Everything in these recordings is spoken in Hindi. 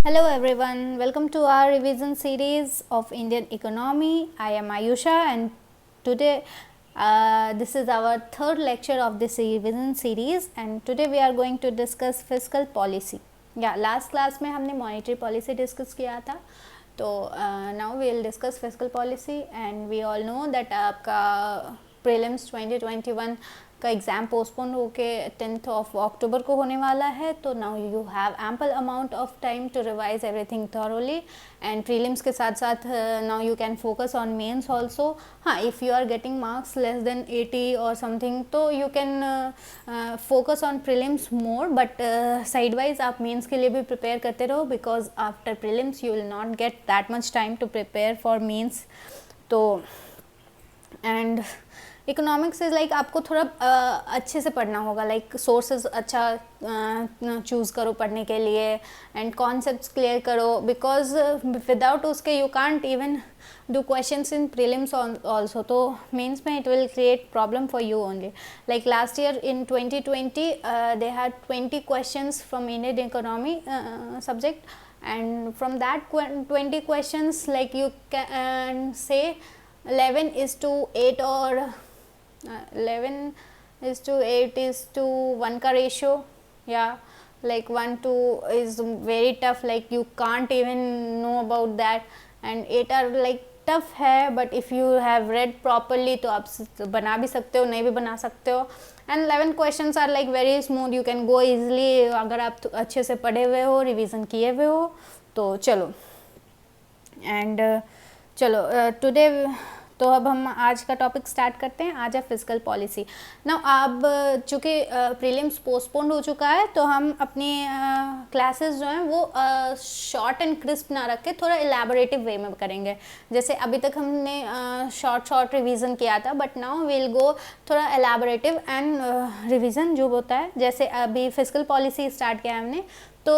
Hello everyone, welcome to our revision series of Indian economy. I am Ayusha and today this is our third lecture of this revision series and today we are going to discuss fiscal policy. Last class में हमने monetary policy discuss किया था तो now we will discuss fiscal policy and we all know that आपका prelims 2021 का एग्ज़ाम पोस्टपोन होके 10th ऑफ अक्टूबर को होने वाला है तो now you have ample amount of time to revise everything thoroughly and prelims के साथ साथ now you can focus on mains also. हाँ, if you are getting marks less than 80 और समथिंग तो you can focus on prelims more but side wise आप मेंस के लिए भी प्रिपेयर करते रहो because after prelims you will not get that much time to prepare for mains. तो एंड इकोनॉमिक्स इज़ लाइक आपको थोड़ा अच्छे से पढ़ना होगा, लाइक सोर्सेज अच्छा चूज़ करो पढ़ने के लिए एंड कॉन्सेप्ट्स क्लियर करो बिकॉज विदाउट उसके you can't even do questions in prelims also. तो means में it will create problem for you only. Like last year in 2020 they had 20 questions from Indian economy subject and from that 20 questions like you can say 11 is to 8 or 11 is to 8 is to 1 का ratio. Like 1 to is very tough, like you can't even know about that and 8 are like tough है but if you have read properly तो आप बना भी सकते हो, नहीं भी बना सकते हो and 11 questions are like very smooth, you can go easily अगर आप अच्छे से पढ़े हुए हो, रिवीजन किए हुए हो तो चलो. एंड चलो टुडे तो अब हम आज का टॉपिक स्टार्ट करते हैं. आज है फिजिकल पॉलिसी. ना अब चूँकि प्रीलिम्स पोस्टपोन्ड हो चुका है तो हम अपनी क्लासेस जो हैं वो शॉर्ट एंड क्रिस्प ना रख के थोड़ा एलैबोरेटिव वे में करेंगे. जैसे अभी तक हमने शॉर्ट रिवीजन किया था बट नाउ विल गो थोड़ा एलैबोरेटिव एंड रिवीजन जो होता है. जैसे अभी फिजिकल पॉलिसी स्टार्ट किया है हमने तो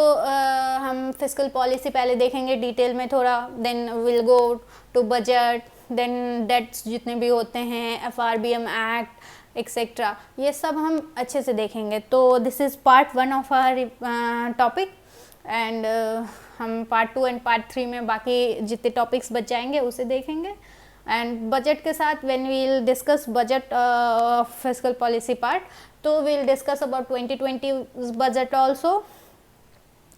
हम फिजिकल पॉलिसी पहले देखेंगे डिटेल में थोड़ा, then will go to budget, then debts जितने भी होते हैं, FRBM एक्ट एक्सेट्रा, ये सब हम अच्छे से देखेंगे. तो this is part 1 of our topic and हम पार्ट 2 एंड पार्ट 3 में बाकी जितने टॉपिक्स बच जाएंगे उसे देखेंगे. एंड बजट के साथ when we will discuss budget physical policy part तो we will discuss about 2020 budget also.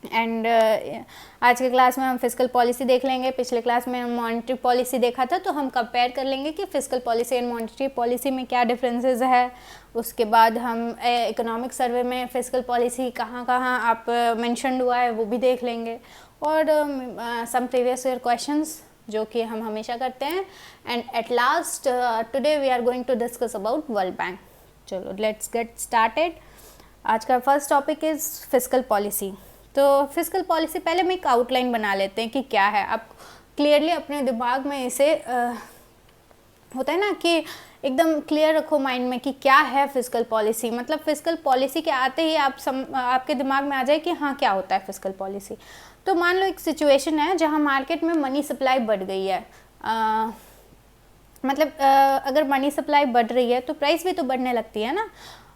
And आज के क्लास में हम फिजिकल पॉलिसी देख लेंगे. पिछले क्लास में हम मॉनेटरी पॉलिसी देखा था तो हम कंपेयर कर लेंगे कि physical policy and monetary policy में क्या डिफरेंसेस है. उसके बाद हम इकोनॉमिक सर्वे में फिजिकल पॉलिसी कहाँ कहाँ आप मेंशन हुआ है वो भी देख लेंगे और सम प्रीवियस ईयर क्वेश्चंस जो कि हम हमेशा करते हैं. And at last today we are going to discuss about World Bank. चलो लेट्स गेट स्टार्टेड. आज का first topic is physical policy. तो फिजिकल पॉलिसी पहले हम एक आउटलाइन बना लेते हैं कि क्या है. आप क्लियरली अपने दिमाग में इसे होता है ना कि एकदम क्लियर रखो माइंड में कि क्या है फिजिकल पॉलिसी. मतलब फिजिकल पॉलिसी के आते ही आपके दिमाग में आ जाए कि हाँ क्या होता है फिजिकल पॉलिसी. तो मान लो एक सिचुएशन है जहाँ मार्केट में मनी सप्लाई बढ़ गई है. मतलब अगर मनी सप्लाई बढ़ रही है तो प्राइस भी तो बढ़ने लगती है ना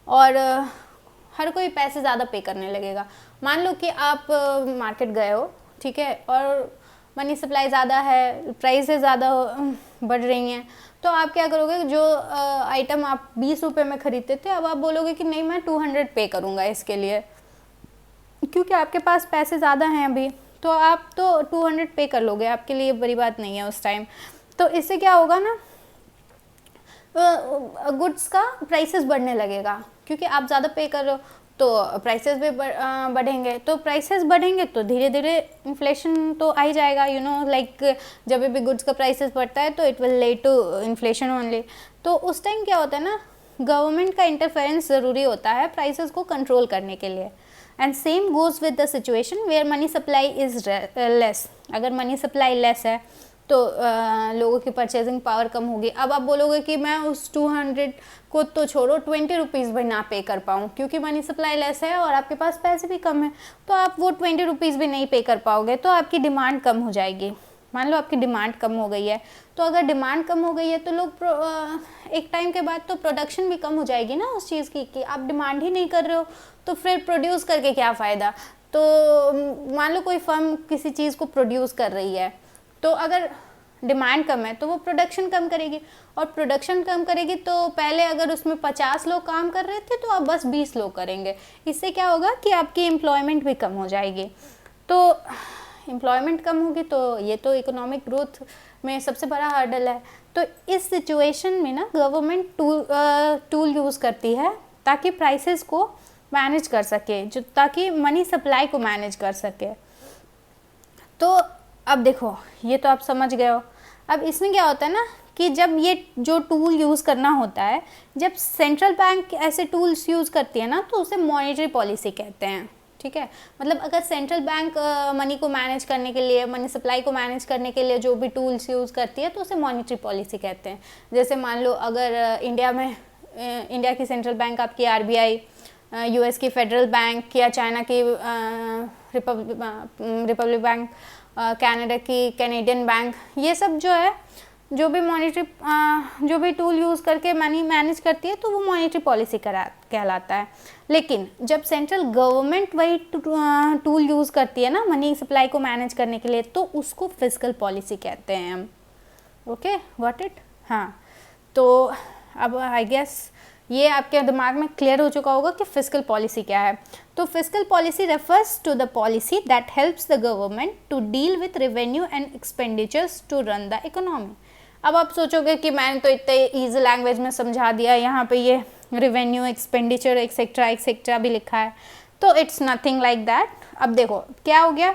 और हर कोई पैसे ज़्यादा पे करने लगेगा. मान लो कि आप मार्केट गए हो, ठीक है, और मनी सप्लाई ज़्यादा है, प्राइसेस ज़्यादा बढ़ रही हैं तो आप क्या करोगे, जो आइटम आप 20 रुपये में ख़रीदते थे अब आप बोलोगे कि नहीं मैं 200 पे करूँगा इसके लिए क्योंकि आपके पास पैसे ज़्यादा हैं अभी तो आप तो 200 पे कर लोगे, आपके लिए बड़ी बात नहीं है उस टाइम. तो इससे क्या होगा ना, गुड्स का प्राइसेस बढ़ने लगेगा क्योंकि आप ज़्यादा पे कर रहे हो तो प्राइसेस भी बढ़ेंगे. तो प्राइसेस बढ़ेंगे तो धीरे धीरे इन्फ्लेशन तो आ ही जाएगा. यू नो लाइक जब भी गुड्स का प्राइसेस बढ़ता है तो it will lead to inflation only. तो उस टाइम क्या होता है ना, गवर्नमेंट का इंटरफेरेंस ज़रूरी होता है प्राइसेस को कंट्रोल करने के लिए. And same goes with the situation where money supply is less. अगर मनी सप्लाई लेस है तो लोगों की परचेजिंग पावर कम होगी. अब आप बोलोगे कि मैं उस 200 को तो छोड़ो 20 रुपीज़ भी ना पे कर पाऊँ क्योंकि मनी सप्लाई लेस है और आपके पास पैसे भी कम है तो आप वो 20 रुपीज़ भी नहीं पे कर पाओगे तो आपकी डिमांड कम हो जाएगी. मान लो आपकी डिमांड कम हो गई है तो अगर डिमांड कम हो गई है तो लोग एक टाइम के बाद तो प्रोडक्शन भी कम हो जाएगी ना उस चीज़ की कि आप डिमांड ही नहीं कर रहे हो तो फिर प्रोड्यूस करके क्या फ़ायदा. तो मान लो कोई फर्म किसी चीज़ को प्रोड्यूस कर रही है, तो अगर डिमांड कम है तो वो प्रोडक्शन कम करेगी, और प्रोडक्शन कम करेगी तो पहले अगर उसमें 50 लोग काम कर रहे थे तो अब बस 20 लोग करेंगे। इससे क्या होगा कि आपकी एम्प्लॉयमेंट भी कम हो जाएगी। तो एम्प्लॉयमेंट कम होगी तो ये तो इकोनॉमिक ग्रोथ में सबसे बड़ा हर्डल है। तो इस सिचुएशन में ना गवर्नमेंट टूल यूज़ करती है ताकि प्राइसेस को मैनेज कर सके, जो ताकि मनी सप्लाई को मैनेज कर सके। तो अब देखो, ये तो आप समझ गए हो। अब इसमें क्या होता है ना कि जब ये जो टूल यूज़ करना होता है, जब सेंट्रल बैंक ऐसे टूल्स यूज़ करती है ना, तो उसे मॉनेटरी पॉलिसी कहते हैं। ठीक है, मतलब अगर सेंट्रल बैंक मनी को मैनेज करने के लिए, मनी सप्लाई को मैनेज करने के लिए जो भी टूल्स यूज़ करती है तो उसे मॉनेटरी पॉलिसी कहते हैं। जैसे मान लो अगर इंडिया की सेंट्रल बैंक आपकी RBI, US की फेडरल बैंक, या चाइना की रिपब्लिक बैंक, कनाडा की कैनेडियन बैंक, ये सब जो है जो भी मॉनेटरी जो भी टूल यूज़ करके मनी मैनेज करती है तो वो मॉनेटरी पॉलिसी कहलाता है। लेकिन जब सेंट्रल गवर्नमेंट वही टूल यूज़ करती है ना मनी सप्लाई को मैनेज करने के लिए, तो उसको फिस्कल पॉलिसी कहते हैं हम। Okay, got it? हाँ, तो अब आई गेस ये आपके दिमाग में क्लियर हो चुका होगा कि फिस्कल पॉलिसी क्या है। तो fiscal policy refers to the policy that helps the government to deal with revenue and expenditures to run the economy. अब आप सोचोगे कि मैंने तो इतने ईजी लैंग्वेज में समझा दिया, यहाँ पे ये रेवेन्यू, एक्सपेंडिचर, एक्सेट्रा भी लिखा है, तो इट्स नथिंग लाइक दैट। अब देखो क्या हो गया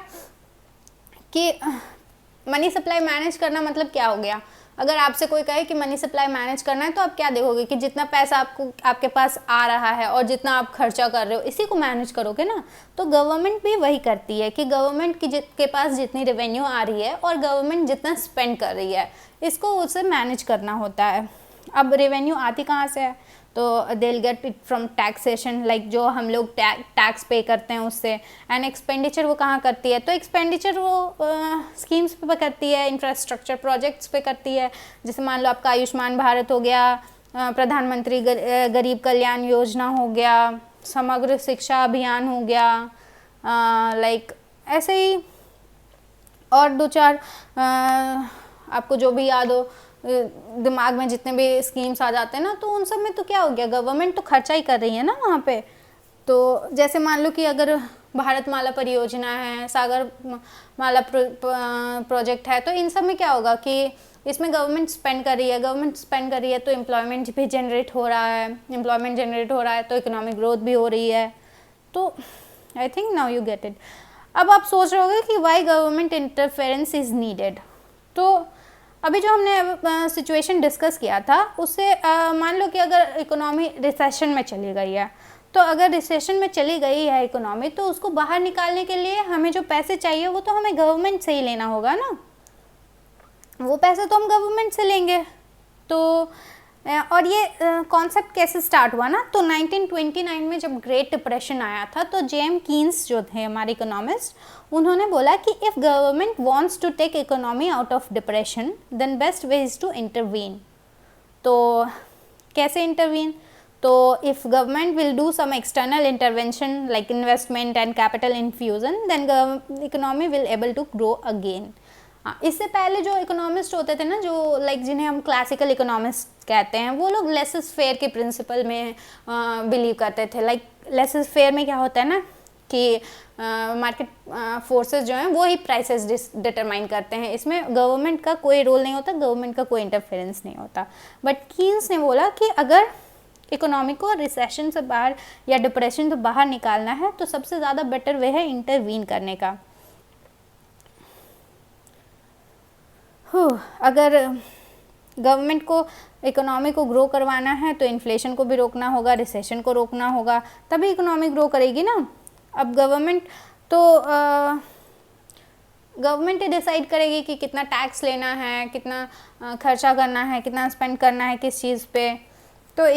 कि मनी सप्लाई मैनेज करना मतलब क्या हो गया। अगर आपसे कोई कहे कि मनी सप्लाई मैनेज करना है तो आप क्या देखोगे कि जितना पैसा आपके पास आ रहा है और जितना आप खर्चा कर रहे हो, इसी को मैनेज करोगे ना। तो गवर्नमेंट भी वही करती है कि गवर्नमेंट के पास जितनी रेवेन्यू आ रही है और गवर्नमेंट जितना स्पेंड कर रही है, इसको उसे मैनेज करना होता है। अब रेवेन्यू आती कहाँ से है, तो they will get it from taxation, like जो हम लोग टैक्स पे करते हैं उससे। एंड एक्सपेंडिचर वो कहाँ करती है, तो एक्सपेंडिचर वो स्कीम्स पे करती है, इंफ्रास्ट्रक्चर प्रोजेक्ट्स पे करती है। जैसे मान लो आपका आयुष्मान भारत हो गया, प्रधानमंत्री गरीब कल्याण योजना हो गया, समग्र शिक्षा अभियान हो गया, लाइक ऐसे ही और दो चार आपको जो भी याद हो दिमाग में, जितने भी स्कीम्स आ जाते हैं ना, तो उन सब में तो क्या हो गया, गवर्नमेंट तो खर्चा ही कर रही है ना वहाँ पे। तो जैसे मान लो कि अगर भारत माला परियोजना है, सागर माला प्रोजेक्ट है, तो इन सब में क्या होगा कि इसमें गवर्नमेंट स्पेंड कर रही है तो एम्प्लॉयमेंट भी जनरेट हो रहा है, एम्प्लॉयमेंट जनरेट हो रहा है तो इकोनॉमिक ग्रोथ भी हो रही है। तो I think now you get it. अब आप सोच रहे होगे कि why government interference is needed. तो अभी जो हमने सिचुएशन डिस्कस किया था उससे मान लो कि अगर इकोनॉमी रिसेशन में चली गई है, तो अगर रिसेशन में चली गई है इकोनॉमी, तो उसको बाहर निकालने के लिए हमें जो पैसे चाहिए वो तो हमें गवर्नमेंट से ही लेना होगा ना। वो पैसे तो हम गवर्नमेंट से लेंगे। तो और ये कॉन्सेप्ट कैसे स्टार्ट हुआ ना, तो 1929 में जब ग्रेट डिप्रेशन आया था, तो जेम कीन्स जो थे हमारे इकोनॉमिस्ट, उन्होंने बोला कि if government wants to take economy out of depression then best way is to intervene. तो कैसे इंटरवीन, तो if government will do some external intervention like investment and capital infusion, then economy will able to grow again. इससे पहले जो इकोनॉमिस्ट होते थे ना, जो लाइक जिन्हें हम क्लासिकल इकोनॉमिस्ट कहते हैं, वो लोग लेसेस फेयर के प्रिंसिपल में बिलीव करते थे। लाइक लेसेस फेयर में क्या होता है ना कि मार्केट फोर्सेस जो हैं वो ही प्राइसेस डिटरमाइन करते हैं, इसमें गवर्नमेंट का कोई रोल नहीं होता, गवर्नमेंट का कोई इंटरफेरेंस नहीं होता। बट कीन्स ने बोला कि अगर इकोनॉमी को रिसेशन से बाहर या डिप्रेशन से बाहर निकालना है तो सबसे ज़्यादा बेटर वे है इंटरवीन करने का। अगर गवर्नमेंट को इकोनॉमी को ग्रो करवाना है तो इन्फ्लेशन को भी रोकना होगा, रिसेशन को रोकना होगा, तभी इकोनॉमी ग्रो करेगी ना। अब गवर्नमेंट तो गवर्नमेंट ही डिसाइड करेगी कि कितना टैक्स लेना है, कितना खर्चा करना है, कितना स्पेंड करना है किस चीज़ पे। तो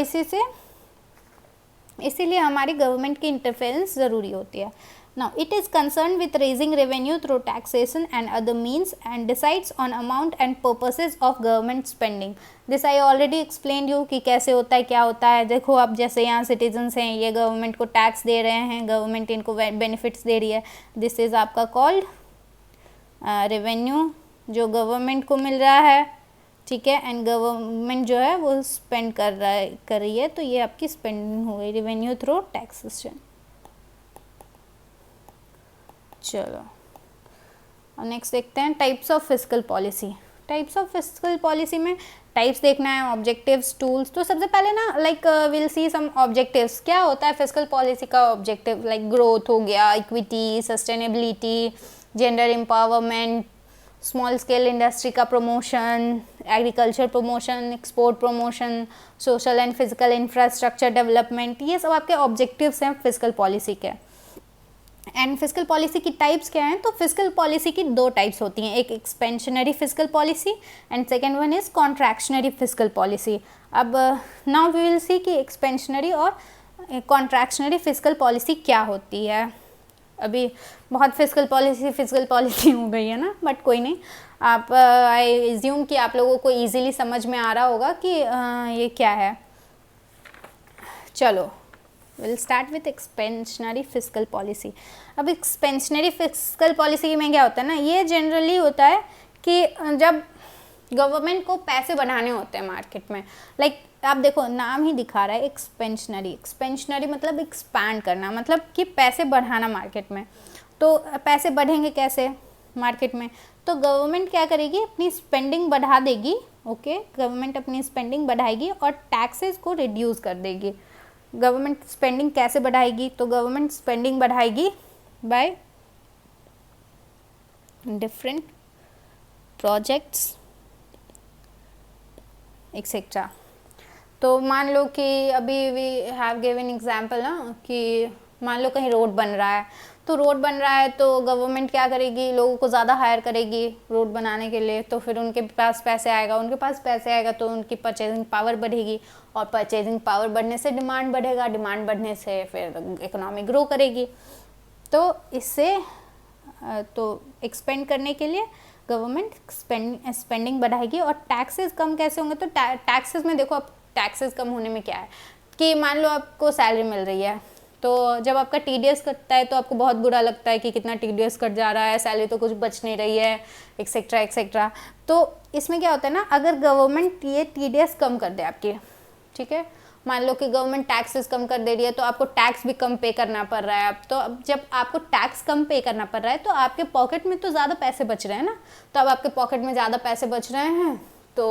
इसीलिए हमारी गवर्नमेंट की इंटरफेरेंस ज़रूरी होती है। Now, it is concerned with raising revenue through taxation and other means and decides on amount and purposes of government spending. This I already explained you कि कैसे होता है, क्या होता है. देखो अब जैसे यहाँ सिटीजन्स हैं, ये गवर्नमेंट को टैक्स दे रहे हैं, गवर्नमेंट इनको बेनिफिट्स दे रही है. दिस इज़ आपका कॉल्ड रेवेन्यू, जो गवर्नमेंट को मिल रहा है, ठीक है. एंड गवर्नमेंट जो है वो स्पेंड कर रही है, तो ये आपकी स्पेंडिंग हो गई, रेवेन्यू थ्रू टैक्सेशन. चलो और नेक्स्ट देखते हैं types of fiscal policy. Types of fiscal policy में टाइप्स देखना है, ऑब्जेक्टिव्स, टूल्स. तो सबसे पहले ना like will see some objectives. क्या होता है फिस्कल पॉलिसी का ऑब्जेक्टिव? लाइक ग्रोथ हो गया, equity, sustainability, gender empowerment, small scale industry का promotion, agriculture promotion, export promotion, social and physical infrastructure development. ये सब आपके ऑब्जेक्टिव्स हैं फिस्कल पॉलिसी के. एंड फिस्कल पॉलिसी की टाइप्स क्या हैं? तो फिस्कल पॉलिसी की दो टाइप्स होती हैं, एक expansionary fiscal policy and second one is contractionary fiscal policy. अब नाउ वी विल सी कि एक्सपेंशनरी और कॉन्ट्रैक्शनरी फिस्कल पॉलिसी क्या होती है. अभी बहुत फिस्कल पॉलिसी हो गई है ना, बट कोई नहीं. आप आई एज्यूम कि आप लोगों को ईजिली समझ में आ रहा होगा कि ये क्या है. चलो will start with expansionary fiscal policy. अब एक्सपेंशनरी फिस्कल पॉलिसी में क्या होता है ना, ये जनरली होता है कि जब गवर्नमेंट को पैसे बनाने होते हैं मार्केट में. लाइक आप देखो नाम ही दिखा रहा है एक्सपेंशनरी. एक्सपेंशनरी मतलब एक्सपैंड करना, मतलब कि पैसे बढ़ाना मार्केट में. तो पैसे बढ़ेंगे कैसे मार्केट में? तो गवर्नमेंट क्या करेगी, अपनी स्पेंडिंग बढ़ा देगी. ओके, गवर्नमेंट अपनी स्पेंडिंग बढ़ाएगी और टैक्सेस को रिड्यूस कर देगी. गवर्नमेंट स्पेंडिंग कैसे बढ़ाएगी? तो गवर्नमेंट स्पेंडिंग बढ़ाएगी बाय डिफरेंट प्रोजेक्ट्स एक्सेट्रा. तो मान लो कि अभी वी हैव गिवन एग्जांपल ना, कि मान लो कहीं रोड बन रहा है. तो रोड बन रहा है तो गवर्नमेंट क्या करेगी, लोगों को ज़्यादा हायर करेगी रोड बनाने के लिए. तो फिर उनके पास पैसे आएगा तो उनकी परचेजिंग पावर बढ़ेगी, और परचेजिंग पावर बढ़ने से डिमांड बढ़ेगा, डिमांड बढ़ने से फिर इकोनॉमी ग्रो करेगी. तो इससे तो एक्सपेंड करने के लिए गवर्नमेंट स्पेंडिंग बढ़ाएगी. और टैक्सेस कम कैसे होंगे? तो टैक्सेस में देखो, अब टैक्सेस कम होने में क्या है कि मान लो आपको सैलरी मिल रही है, तो जब आपका टीडीएस कटता है तो आपको बहुत बुरा लगता है कि कितना टीडीएस कट जा रहा है, सैलरी तो कुछ बच नहीं रही है, एक्सेट्रा एक्सेट्रा. तो इसमें क्या होता है ना, अगर गवर्नमेंट ये टीडीएस कम कर दे आपकी, ठीक है, मान लो कि गवर्नमेंट टैक्सेस कम कर दे रही है, तो आपको टैक्स भी कम पे करना पड़ रहा है. अब तो अब जब आपको टैक्स कम पे करना पड़ रहा है तो आपके पॉकेट में तो ज़्यादा पैसे बच रहे हैं ना. तो अब आपके पॉकेट में ज़्यादा पैसे बच रहे हैं तो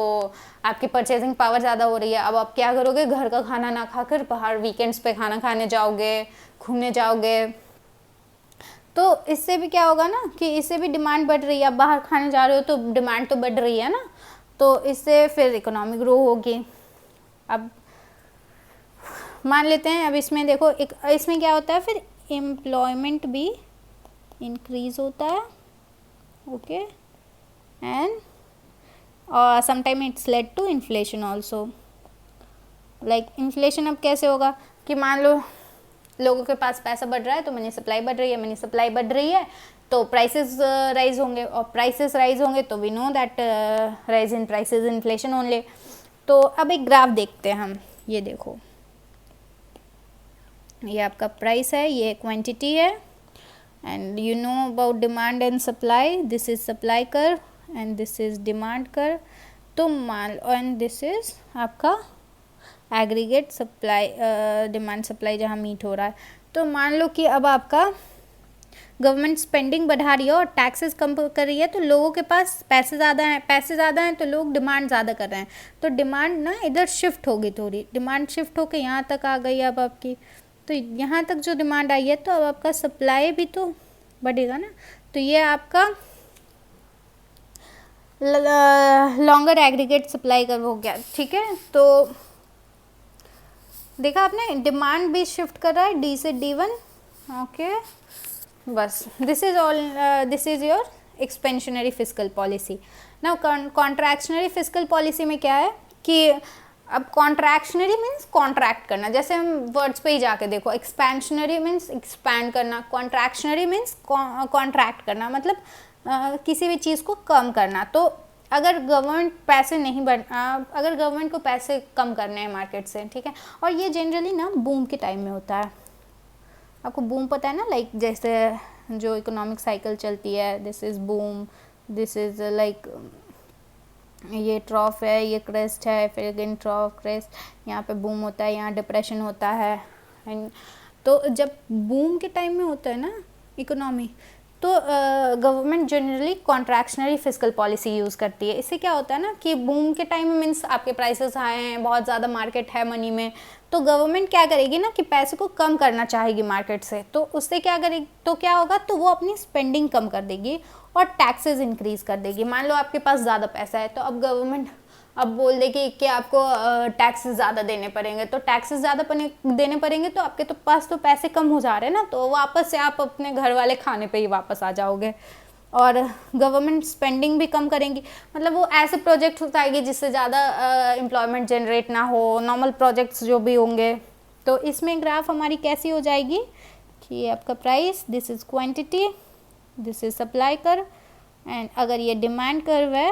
आपकी परचेजिंग पावर ज़्यादा हो रही है. अब आप क्या करोगे, घर का खाना ना खाकर बाहर वीकेंड्स पे खाना खाने जाओगे, घूमने जाओगे. तो इससे भी क्या होगा ना कि इससे भी डिमांड बढ़ रही है. आप बाहर खाने जा रहे हो तो डिमांड तो बढ़ रही है ना, तो इससे फिर इकोनॉमी ग्रो होगी. अब मान लेते हैं, अब इसमें देखो इसमें क्या होता है, फिर एम्प्लॉयमेंट भी इंक्रीज होता है. Okay, and sometime it's led to inflation also. Like inflation अब कैसे होगा कि मान लो लोगों के पास पैसा बढ़ रहा है तो मनी सप्लाई बढ़ रही है, तो प्राइसेस राइज होंगे, और प्राइसेस राइज होंगे तो we know that rise in prices inflation only. तो अब एक ग्राफ देखते हैं हम. ये देखो, ये आपका प्राइस है, ये क्वांटिटी है, and you know about demand and supply. This is supply curve and this is demand curve. तो मान एंड दिस इज आपका एग्रीगेट सप्लाई, डिमांड सप्लाई जहाँ मीट हो रहा है. तो मान लो कि अब आपका गवर्नमेंट स्पेंडिंग बढ़ा रही है और टैक्सेस कम कर रही है, तो लोगों के पास पैसे ज़्यादा हैं तो लोग डिमांड ज़्यादा कर रहे हैं. तो डिमांड ना इधर शिफ्ट होगी, थोड़ी डिमांड शिफ्ट होकर यहाँ तक आ गई अब आपकी. तो यहाँ तक जो डिमांड आई है तो अब आपका सप्लाई भी तो बढ़ेगा ना. तो ये आपका लॉन्गर एग्रीगेट सप्लाई का हो गया, ठीक है. तो देखा आपने, डिमांड भी शिफ्ट कर रहा है डी से D1. ओके, बस this is your expansionary fiscal policy. Now contractionary fiscal policy में क्या है कि अब कॉन्ट्रैक्शनरी मीन्स कॉन्ट्रैक्ट करना, जैसे हम वर्ड्स पे ही जाके देखो, एक्सपेंशनरी मीन्स एक्सपैंड करना, कॉन्ट्रैक्शनरी मीन्स कॉन्ट्रैक्ट करना, मतलब किसी भी चीज़ को कम करना। तो अगर गवर्नमेंट पैसे नहीं अगर गवर्नमेंट को पैसे कम करने हैं मार्केट से, ठीक है, और ये जनरली ना बूम के टाइम में होता है। आपको बूम पता है ना, लाइक जैसे जो इकोनॉमिक साइकिल चलती है, this is boom, this is like ये ट्रॉफ है, ये क्रेस्ट है, फिर अगेन ट्रॉफ क्रेस्ट, यहाँ पे बूम होता है, यहाँ डिप्रेशन होता है। एंड तो जब बूम के टाइम में होता है ना इकोनॉमी, तो government generally contractionary fiscal policy use करती है। इससे क्या होता है ना कि बूम के टाइम में मीन्स आपके प्राइसेस हाई हैं, बहुत ज़्यादा मार्केट है मनी में, तो गवर्नमेंट क्या करेगी ना कि पैसे को कम करना चाहेगी मार्केट से, तो उससे क्या करेगी, तो क्या होगा, तो वो अपनी स्पेंडिंग कम कर देगी और टैक्सेस इंक्रीज कर देगी। मान लो आपके पास ज़्यादा पैसा है, तो अब गवर्नमेंट अब बोल देगी कि आपको टैक्सेस ज़्यादा देने पड़ेंगे, तो टैक्सेस ज़्यादा देने पड़ेंगे, तो आपके तो पास तो पैसे कम हो जा रहे हैं ना, तो वापस से आप अपने घर वाले खाने पे ही वापस आ जाओगे। और गवर्नमेंट स्पेंडिंग भी कम करेंगी, मतलब वो ऐसे प्रोजेक्ट्स उठाएगी जिससे ज़्यादा एम्प्लॉयमेंट जनरेट ना हो, नॉर्मल प्रोजेक्ट्स जो भी होंगे। तो इसमें ग्राफ हमारी कैसी हो जाएगी कि आपका price, this is quantity, this is supply curve, and अगर ये डिमांड कर्व है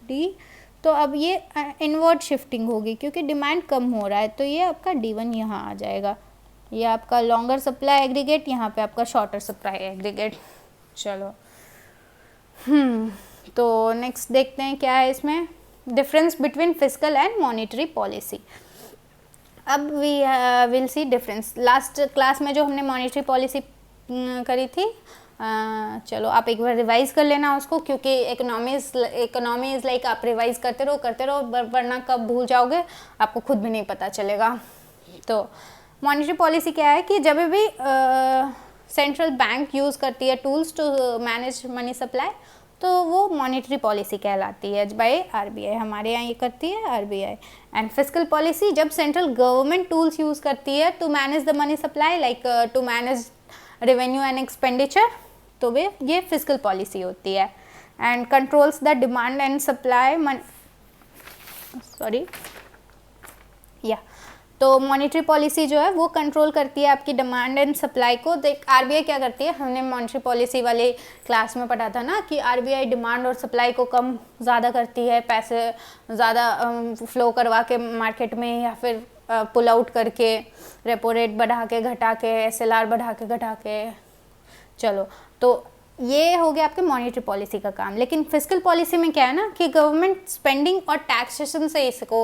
डी, तो अब ये इनवर्ड शिफ्टिंग होगी क्योंकि डिमांड कम हो रहा है, तो ये आपका D1 यहाँ आ जाएगा, ये आपका लॉन्गर सप्लाई एग्रीगेट, यहाँ पे आपका शॉर्टर सप्लाई एग्रीगेट। चलो तो नेक्स्ट देखते हैं क्या है इसमें, difference between fiscal and monetary policy. अब we will see difference. Last class में जो हमने मॉनेटरी पॉलिसी करी थी, चलो आप एक बार रिवाइज कर लेना उसको, क्योंकि इकोनॉमी इज़ लाइक आप रिवाइज करते रहो वरना कब भूल जाओगे आपको खुद भी नहीं पता चलेगा। तो मॉनेटरी पॉलिसी क्या है कि जब भी सेंट्रल बैंक यूज़ करती है tools to manage money supply, तो वो मॉनेटरी पॉलिसी कहलाती है बाय RBI, हमारे यहाँ ये करती है RBI। एंड फिस्कल पॉलिसी जब सेंट्रल गवर्नमेंट टूल्स यूज़ करती है to manage the money supply, like to manage revenue and expenditure, तो वे ये फिस्कल पॉलिसी होती है। And controls the demand and supply तो मॉनेटरी पॉलिसी जो है वो कंट्रोल करती है आपकी डिमांड एंड सप्लाई को। देख RBI क्या करती है, हमने मॉनेटरी पॉलिसी वाले क्लास में पढ़ा था ना कि RBI डिमांड और सप्लाई को कम ज़्यादा करती है, पैसे ज़्यादा फ्लो करवा के मार्केट में, या फिर पुल आउट करके, रेपो रेट बढ़ा के घटा के, SLR बढ़ा के घटा के। चलो तो ये हो गया आपके मॉनेटरी पॉलिसी का काम। लेकिन फिस्कल पॉलिसी में क्या है ना कि गवर्नमेंट स्पेंडिंग और टैक्सेशन से इसको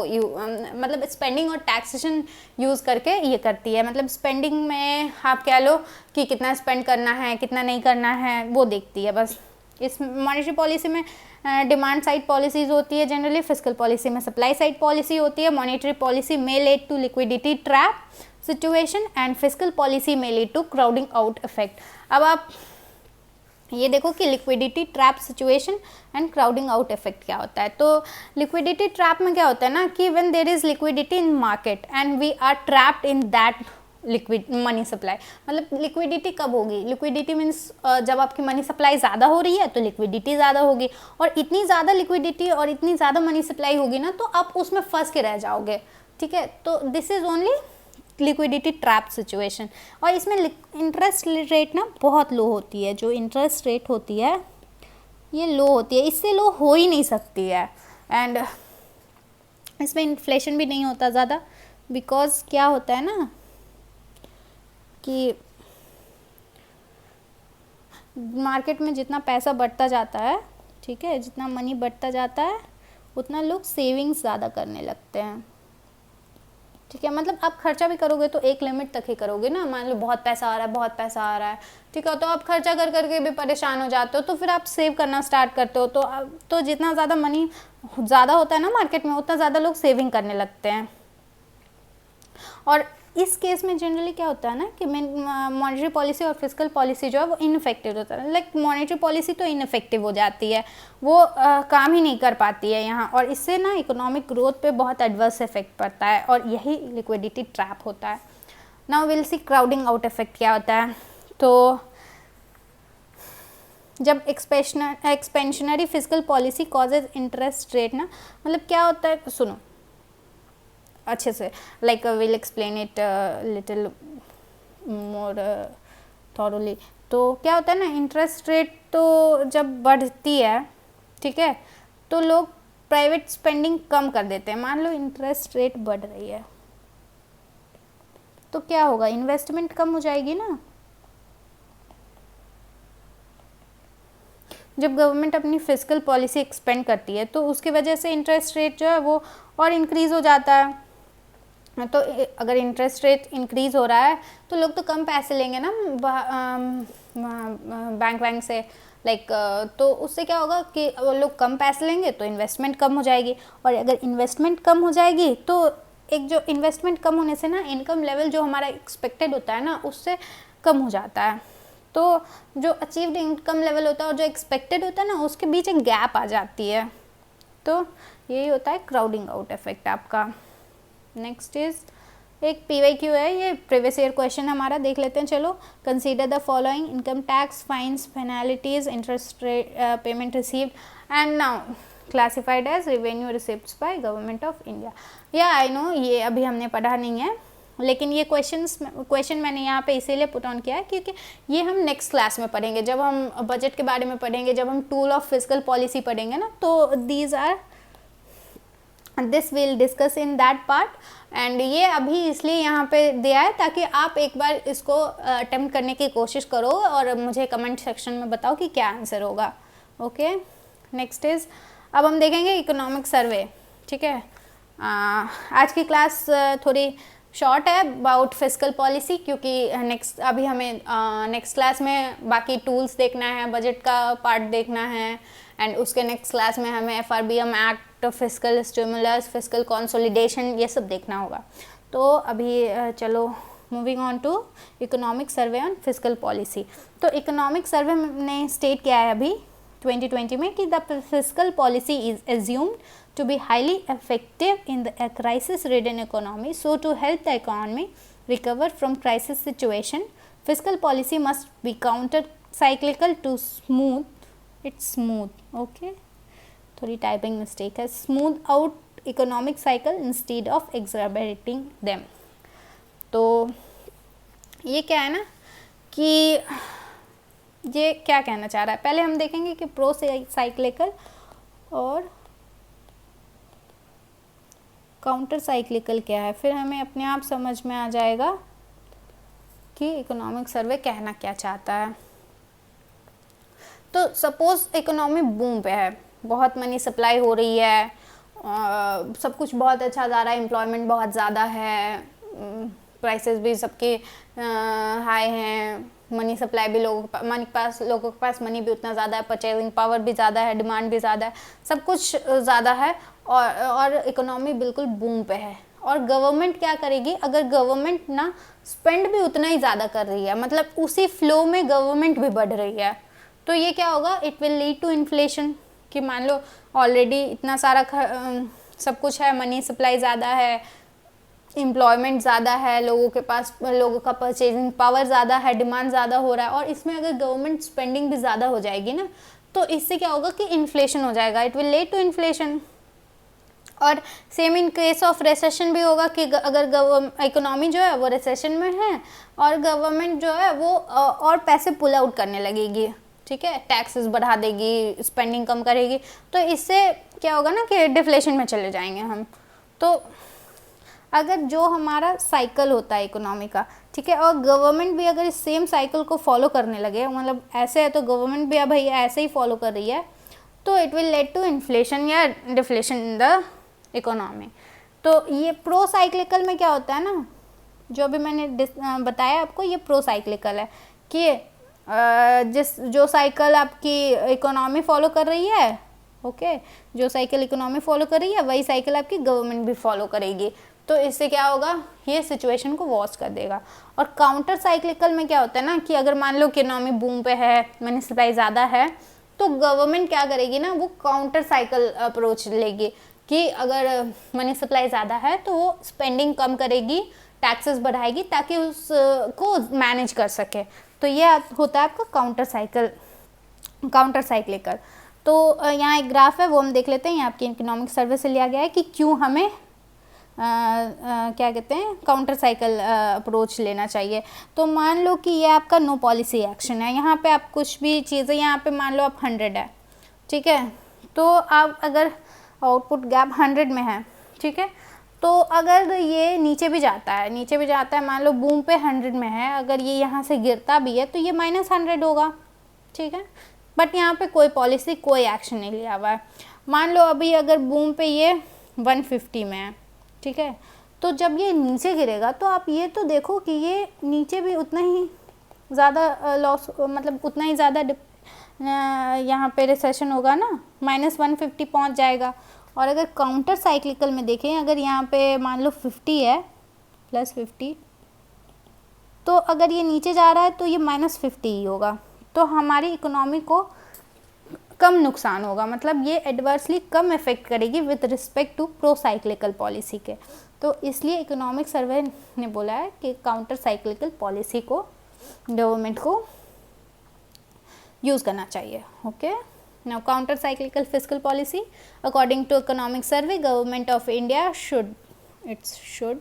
मतलब स्पेंडिंग और टैक्सेशन यूज़ करके ये करती है। मतलब स्पेंडिंग में आप कह लो कि कितना स्पेंड करना है कितना नहीं करना है वो देखती है बस। इस मॉनेटरी पॉलिसी में डिमांड साइड पॉलिसीज होती है जनरली, फिस्कल पॉलिसी में सप्लाई साइड पॉलिसी होती है। Monetary policy may lead to liquidity trap situation and fiscal policy may lead to crowding out effect. अब आप ये देखो कि liquidity trap situation and crowding out effect क्या होता है। तो लिक्विडिटी ट्रैप में क्या होता है ना कि when there is liquidity in market and we are trapped in that liquid money supply. मतलब लिक्विडिटी कब होगी, लिक्विडिटी मीन्स जब आपकी मनी सप्लाई ज़्यादा हो रही है तो लिक्विडिटी ज़्यादा होगी, और इतनी ज़्यादा लिक्विडिटी और इतनी ज़्यादा मनी सप्लाई होगी ना तो आप उसमें फंस के रह जाओगे। ठीक है, तो this is only liquidity trap situation. और इसमें इंटरेस्ट रेट ना बहुत लो होती है, जो इंटरेस्ट रेट होती है ये लो होती है, इससे लो हो ही नहीं सकती है। एंड इसमें इन्फ्लेशन भी नहीं होता ज़्यादा, बिकॉज क्या होता है ना कि मार्केट में जितना पैसा बढ़ता जाता है, ठीक है, जितना मनी बढ़ता जाता है उतना लोग सेविंग्स ज़्यादा करने लगते हैं। ठीक है, मतलब आप खर्चा भी करोगे तो एक लिमिट तक ही करोगे ना। मान लो बहुत पैसा आ रहा है, बहुत पैसा आ रहा है, ठीक है, तो आप खर्चा कर करके भी परेशान हो जाते हो, तो फिर आप सेव करना स्टार्ट करते हो। तो जितना ज़्यादा मनी ज़्यादा होता है ना मार्केट में उतना ज़्यादा लोग सेविंग करने लगते हैं। और इस केस में जनरली क्या होता है ना कि मॉनेटरी पॉलिसी और फिस्कल पॉलिसी जो है वो इनफेक्टिव होता है। लाइक मॉनेटरी पॉलिसी तो इनफेक्टिव हो जाती है, वो काम ही नहीं कर पाती है यहाँ, और इससे ना इकोनॉमिक ग्रोथ पे बहुत एडवर्स इफेक्ट पड़ता है, और यही लिक्विडिटी ट्रैप होता है। Now will see crowding out effect क्या होता है। तो जब expansionary fiscal policy causes interest rate ना, मतलब क्या होता है सुनो, अच्छे से, like will explain it little more thoroughly. तो क्या होता है ना, इंटरेस्ट रेट तो जब बढ़ती है, ठीक है, तो लोग प्राइवेट स्पेंडिंग कम कर देते हैं। मान लो इंटरेस्ट रेट बढ़ रही है तो क्या होगा, इन्वेस्टमेंट कम हो जाएगी ना। जब गवर्नमेंट अपनी फिस्कल पॉलिसी एक्सपेंड करती है तो उसकी वजह से इंटरेस्ट रेट जो है वो और इंक्रीज़ हो जाता है। तो अगर इंटरेस्ट रेट इंक्रीज़ हो रहा है तो लोग तो कम पैसे लेंगे ना बैंक से, लाइक तो उससे क्या होगा कि वो लोग कम पैसे लेंगे तो इन्वेस्टमेंट कम हो जाएगी, और अगर इन्वेस्टमेंट कम हो जाएगी तो एक जो इन्वेस्टमेंट कम होने से ना इनकम लेवल जो हमारा एक्सपेक्टेड होता है ना उससे कम हो जाता है। तो जो अचीव्ड इनकम लेवल होता है और जो एक्सपेक्टेड होता है ना उसके बीच एक गैप आ जाती है। तो यही होता है क्राउडिंग आउट इफेक्ट आपका। नेक्स्ट इज एक PYQ है, ये प्रीवियस ईयर क्वेश्चन हमारा, देख लेते हैं चलो। Consider the following: income tax, fines, penalties, interest rate payment received and now classified as revenue receipts by government of India. या आई नो ये अभी हमने पढ़ा नहीं है, लेकिन ये क्वेश्चन मैंने यहाँ पे इसीलिए पुट ऑन किया है क्योंकि ये हम नेक्स्ट क्लास में पढ़ेंगे, जब हम बजट के बारे में पढ़ेंगे, जब हम टूल ऑफ फिस्कल पॉलिसी पढ़ेंगे ना, तो this will discuss in that part. And ये अभी इसलिए यहाँ पे दिया है ताकि आप एक बार इसको अटेम्प्ट करने की कोशिश करो और मुझे कमेंट सेक्शन में बताओ कि क्या आंसर होगा। ओके, नेक्स्ट इज, अब हम देखेंगे इकोनॉमिक सर्वे। ठीक है, आज की क्लास थोड़ी शॉर्ट है अबाउट फिस्कल पॉलिसी, क्योंकि अभी हमें नेक्स्ट क्लास में बाकी टूल्स देखना है, बजट का पार्ट देखना है, एंड उसके नेक्स्ट क्लास में हमें FRBM act, fiscal stimulus, fiscal consolidation, ये सब देखना होगा। तो अभी चलो moving on to economic survey on fiscal policy. तो इकोनॉमिक सर्वे ने स्टेट किया है अभी 2020 में कि the fiscal policy is assumed to be highly effective in the crisis-ridden economy. So, to help the economy recover from crisis situation, fiscal policy must be counter-cyclical to smooth. Okay, थोड़ी typing mistake है, smooth out economic cycle instead of exacerbating them. तो ये क्या है ना कि ये क्या कहना चाह रहा है, पहले हम देखेंगे कि प्रो साइक्लिकल और काउंटर साइक्लिकल क्या है, फिर हमें अपने आप समझ में आ जाएगा कि इकोनॉमिक सर्वे कहना क्या चाहता है। तो सपोज इकोनॉमी बूम पे है, बहुत मनी सप्लाई हो रही है, सब कुछ बहुत अच्छा जा रहा है, एम्प्लॉयमेंट बहुत ज़्यादा है, प्राइसेस भी सबके हाई हैं, मनी सप्लाई भी लोगों के पास मनी भी उतना ज़्यादा है, परचेजिंग पावर भी ज़्यादा है, डिमांड भी ज़्यादा है, सब कुछ ज़्यादा है, और इकोनॉमी बिल्कुल बूम पे है। और गवर्नमेंट क्या करेगी, अगर गवर्नमेंट ना स्पेंड भी उतना ही ज़्यादा कर रही है, मतलब उसी फ्लो में गवर्नमेंट भी बढ़ रही है, तो ये क्या होगा, it will lead to inflation. कि मान लो ऑलरेडी इतना सारा सब कुछ है, मनी सप्लाई ज़्यादा है, एम्प्लॉयमेंट ज़्यादा है, लोगों के पास, लोगों का परचेजिंग पावर ज़्यादा है, डिमांड ज़्यादा हो रहा है, और इसमें अगर गवर्नमेंट स्पेंडिंग भी ज़्यादा हो जाएगी ना, तो इससे क्या होगा कि इन्फ्लेशन हो जाएगा, it will lead to inflation. और same in case of recession भी होगा कि अगर इकोनॉमी जो है वो रिसेशन में है और गवर्नमेंट जो है वो और पैसे पुल आउट करने लगेगी, ठीक है, टैक्सेस बढ़ा देगी, स्पेंडिंग कम करेगी, तो इससे क्या होगा ना कि डिफ्लेशन में चले जाएंगे हम। तो अगर जो हमारा साइकिल होता है इकोनॉमी का, ठीक है, और गवर्नमेंट भी अगर इस सेम साइकिल को फॉलो करने लगे, मतलब ऐसे है तो गवर्नमेंट भी अब ऐसे ही फॉलो कर रही है, तो it will lead to inflation या डिफ्लेशन इन द इकोनॉमी। तो ये प्रो साइक्लिकल में क्या होता है ना, जो भी मैंने बताया आपको, ये प्रो साइक्लिकल है कि जो साइकिल आपकी इकोनॉमी फॉलो कर रही है, ओके, जो साइकिल इकोनॉमी फॉलो कर रही है वही साइकिल आपकी गवर्नमेंट भी फॉलो करेगी, तो इससे क्या होगा, ये सिचुएशन को वॉच कर देगा। और काउंटर साइक्लिकल में क्या होता है ना कि अगर मान लो इकोनॉमी बूम पे है, मनी सप्लाई ज़्यादा है, तो गवर्नमेंट क्या करेगी ना, वो काउंटर साइकिल अप्रोच लेगी कि अगर मनी सप्लाई ज़्यादा है तो वो स्पेंडिंग कम करेगी, टैक्सेस बढ़ाएगी ताकि उसको मैनेज कर सके। तो ये होता है आपका काउंटर साइक्लिकल। तो यहाँ एक ग्राफ है वो हम देख लेते हैं, यहाँ आपकी इकोनॉमिक सर्वे से लिया गया है कि क्यों हमें क्या कहते हैं काउंटर साइकिल अप्रोच लेना चाहिए। तो मान लो कि ये आपका नो पॉलिसी एक्शन है, यहाँ पे आप कुछ भी चीज़ें, यहाँ पे मान लो आप 100 है, ठीक है, तो आप अगर आउटपुट गैप 100 में है, ठीक है, तो अगर ये नीचे भी जाता है, मान लो बूम पे 100 में है, अगर ये यहाँ से गिरता भी है तो ये -100 होगा, ठीक है, बट यहाँ पे कोई पॉलिसी कोई एक्शन नहीं लिया हुआ है। मान लो अभी अगर बूम पे ये 150 में है, ठीक है, तो जब ये नीचे गिरेगा तो आप ये तो देखो कि ये नीचे भी उतना ही ज़्यादा लॉस, मतलब उतना ही ज़्यादा यहाँ पे रिसेशन होगा ना, -150 पहुँच जाएगा। और अगर काउंटर साइक्लिकल में देखें, अगर यहाँ पे मान लो 50 है, +50, तो अगर ये नीचे जा रहा है तो ये -50 ही होगा, तो हमारी इकोनॉमी को कम नुकसान होगा, मतलब ये एडवर्सली कम इफेक्ट करेगी with respect to pro cyclical policy के। तो इसलिए इकोनॉमिक सर्वे ने बोला है कि काउंटर साइक्लिकल पॉलिसी को गवर्नमेंट को यूज़ करना चाहिए। Okay, now counter cyclical fiscal policy, according to economic survey, government of India should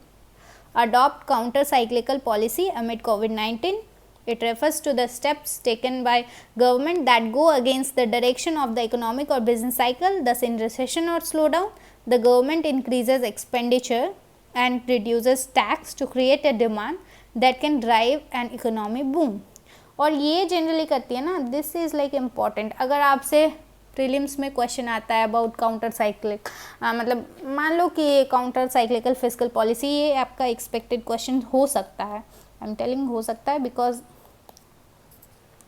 adopt counter cyclical policy amid COVID-19. It refers to the steps taken by government that go against the direction of the economic or business cycle. Thus, in recession or slowdown, the government increases expenditure and reduces tax to create a demand that can drive an economic boom. और ये जनरली करती है ना, दिस इज़ लाइक इम्पॉर्टेंट। अगर आपसे प्रीलिम्स में क्वेश्चन आता है अबाउट काउंटर साइक्लिक, मतलब मान लो कि काउंटर साइक्लिकल फिस्कल पॉलिसी, ये आपका एक्सपेक्टेड क्वेश्चन हो सकता है, आई एम टेलिंग हो सकता है बिकॉज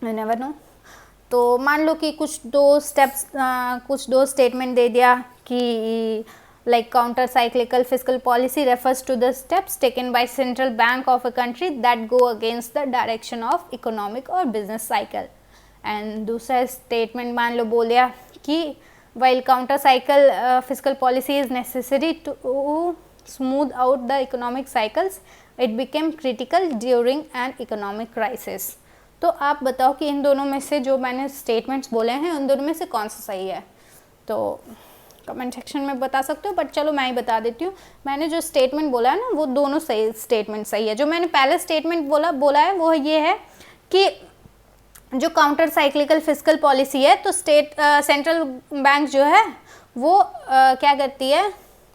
यू नेवर नो। तो मान लो कि कुछ दो स्टेटमेंट दे दिया कि like counter cyclical fiscal policy refers to the steps taken by central bank of a country that go against the direction of economic or business cycle. And दूसरा स्टेटमेंट मान लो बोल दिया कि while counter cycle fiscal policy is necessary to smooth out the economic cycles, it became critical during an economic crisis. तो आप बताओ कि इन दोनों में से जो मैंने स्टेटमेंट्स बोले हैं उन दोनों में से कौन सा सही है, तो कमेंट सेक्शन में बता सकते हो, बट चलो मैं ही बता देती हूँ। मैंने जो स्टेटमेंट बोला है ना वो दोनों सही स्टेटमेंट सही है। जो मैंने पहले स्टेटमेंट बोला है वो ये है कि जो काउंटर साइक्लिकल फिस्कल पॉलिसी है तो सेंट्रल बैंक जो है वो क्या करती है,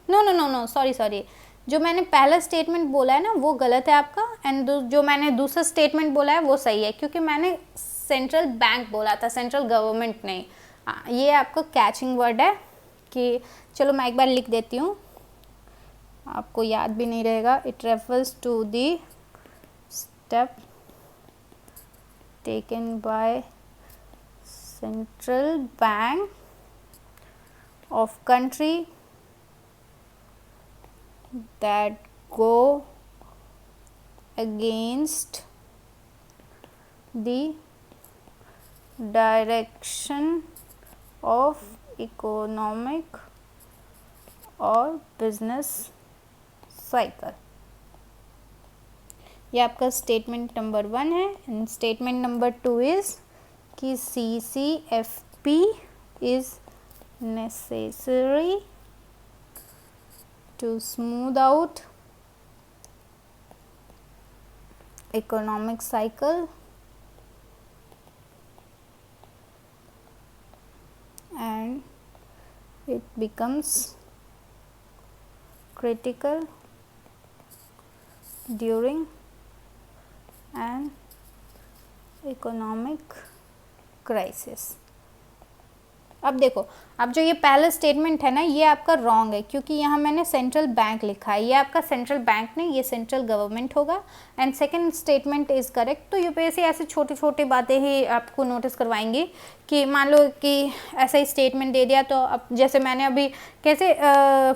नो सॉरी, जो मैंने पहला स्टेटमेंट बोला है ना वो गलत है आपका, एंड जो मैंने दूसरा स्टेटमेंट बोला है वो सही है, क्योंकि मैंने सेंट्रल बैंक बोला था, सेंट्रल गवर्नमेंट नहीं। ये आपको कैचिंग वर्ड है कि चलो मैं एक बार लिख देती हूँ, आपको याद भी नहीं रहेगा। It refers to the step taken by central bank of country that go against the direction of economic और बिजनेस साइकिल। ये आपका स्टेटमेंट नंबर 1 है। एंड स्टेटमेंट नंबर 2 इज़ कि CCFP is necessary to smooth out economic cycle and it becomes critical during an economic crisis. अब देखो, अब जो ये पहला स्टेटमेंट है ना ये आपका रॉन्ग है, क्योंकि यहाँ मैंने सेंट्रल बैंक लिखा है, ये आपका सेंट्रल बैंक नहीं, ये सेंट्रल गवर्नमेंट होगा। And second statement is correct. तो यूपीएससी ऐसे छोटी छोटी बातें ही आपको नोटिस करवाएंगी कि मान लो कि ऐसा ही स्टेटमेंट दे दिया, तो अब जैसे मैंने अभी कैसे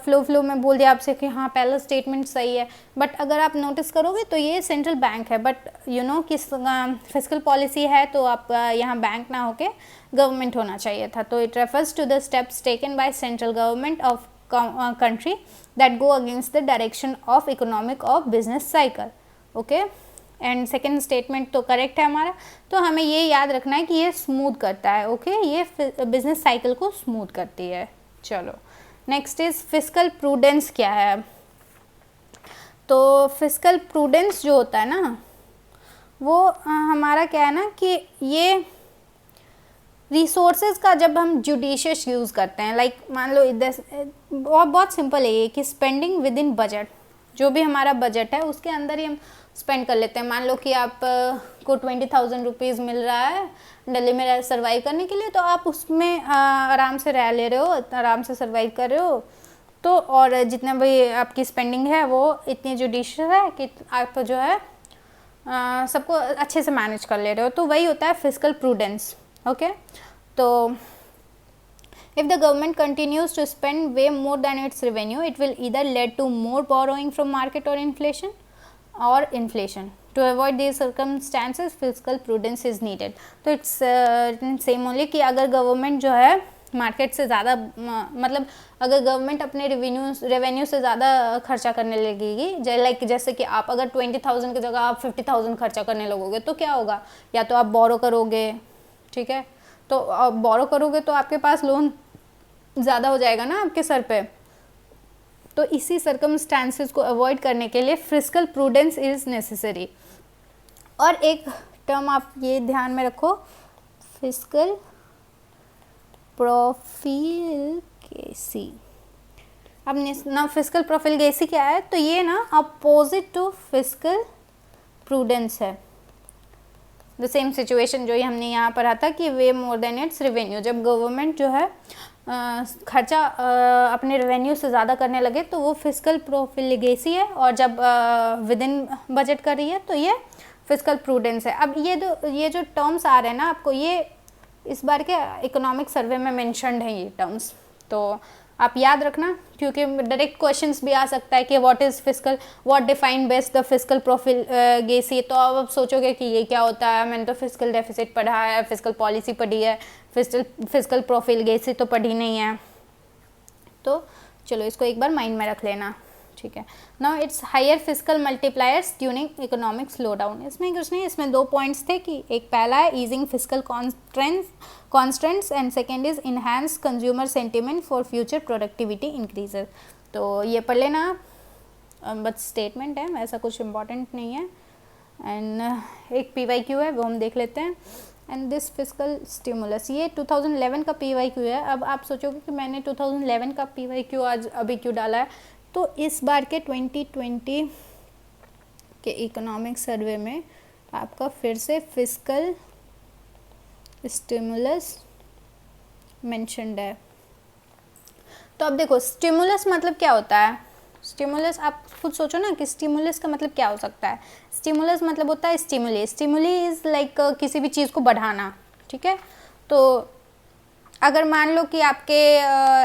फ्लो में बोल दिया आपसे कि हाँ पहला स्टेटमेंट सही है, बट अगर आप नोटिस करोगे तो ये सेंट्रल बैंक है, बट यू नो कि फिस्कल पॉलिसी है तो आप यहाँ बैंक ना होके गवर्नमेंट होना चाहिए था। तो it refers to the steps taken by central government of country that go against the direction of economic or business cycle. Okay, and second statement तो करेक्ट है हमारा। तो हमें ये याद रखना है कि ये स्मूथ करता है, ओके, ये बिजनेस साइकिल को स्मूथ करती है। चलो नेक्स्ट इज फिस्कल प्रूडेंस क्या है। तो फिस्कल प्रूडेंस जो होता है ना वो हमारा क्या है ना कि ये रिसोर्सेज का जब हम जुडिशियस यूज़ करते हैं, लाइक मान लो बहुत सिंपल है ये कि स्पेंडिंग विद इन बजट, जो भी हमारा बजट है उसके अंदर ही हम स्पेंड कर लेते हैं। मान लो कि आप को 20,000 रुपीज़ मिल रहा है दिल्ली में सर्वाइव करने के लिए, तो आप उसमें आराम से रह ले रहे हो, आराम से सर्वाइव कर रहे हो, तो और जितना भी आपकी स्पेंडिंग है वो इतनी जुडिशियस है कि आप जो है सबको अच्छे से मैनेज कर ले रहे हो। तो वही होता है फिस्कल प्रूडेंस। ओके, तो if the government continues to spend way more than its revenue, it will either lead to more borrowing from market or inflation. To avoid these circumstances, fiscal prudence is needed. तो it's same only कि अगर गवर्नमेंट जो है मार्केट से ज़्यादा मतलब अगर गवर्नमेंट अपने रेवेन्यू से ज़्यादा खर्चा करने लगेगी, लाइक जैसे कि आप अगर 20,000 की जगह आप 50,000 खर्चा करने लगोगे तो क्या होगा, या तो आप बोरो करोगे, ठीक है, तो आप बोरो करोगे तो आपके पास लोन ज़्यादा हो जाएगा ना आपके सर पे। तो इसी सर्कमस्टांसेस को अवॉइड करने के लिए फिस्कल प्रूडेंस इज़ नेसेसरी। और एक टर्म आप ये ध्यान में रखो, फिस्कल प्रोफिलगेसी। अब ना फिस्कल प्रोफिलगेसी क्या है, तो ये ना अपोजिट टू फिस्कल प्रूडेंस है। द सेम सिचुएशन जो ही हमने यहाँ पढ़ा था कि वे मोर देन इट्स रेवेन्यू, जब गवर्नमेंट जो है खर्चा अपने रेवेन्यू से ज़्यादा करने लगे तो वो फिस्कल प्रोफिलगेसी है, और जब विद इन बजट कर रही है तो ये फिस्कल प्रूडेंस है। अब ये जो टर्म्स आ रहे हैं ना आपको, ये इस बार के इकोनॉमिक सर्वे में मेंशन्ड है ये टर्म्स, तो आप याद रखना, क्योंकि डायरेक्ट क्वेश्चंस भी आ सकता है कि what define best the fiscal profligacy. तो अब सोचोगे कि ये क्या होता है, मैंने तो फिस्कल डेफिसिट पढ़ा है, फिस्कल पॉलिसी पढ़ी है, फिस्कल प्रोफिलगेसी तो पढ़ी नहीं है। तो चलो इसको एक बार माइंड में रख लेना, ठीक है। Now it's higher fiscal multipliers during economic slow down. इसमें कुछ नहीं, इसमें दो पॉइंट्स थे कि एक पहला है easing fiscal constants and second is enhance consumer sentiment for future productivity increases. तो ये पढ़ लेना, बस स्टेटमेंट है, ऐसा कुछ इम्पॉर्टेंट नहीं है। एंड एक PYQ है वो हम देख लेते हैं। एंड दिस फिस्कल स्टिमुलस, ये 2011 का PYQ है। अब आप सोचोगे कि मैंने 2011 का PYQ आज अभी क्यों डाला है, तो इस बार के 2020 के इकोनॉमिक सर्वे में आपका फिर से फिस्कल स्टिमुलस मेंशन्ड है। तो अब देखो स्टिमुलस मतलब क्या होता है, स्टिमुलस आप खुद सोचो ना कि स्टिमुलस का मतलब क्या हो सकता है। स्टिमुलस मतलब होता है स्टिमुली इज़ लाइक किसी भी चीज़ को बढ़ाना, ठीक है। तो अगर मान लो कि आपके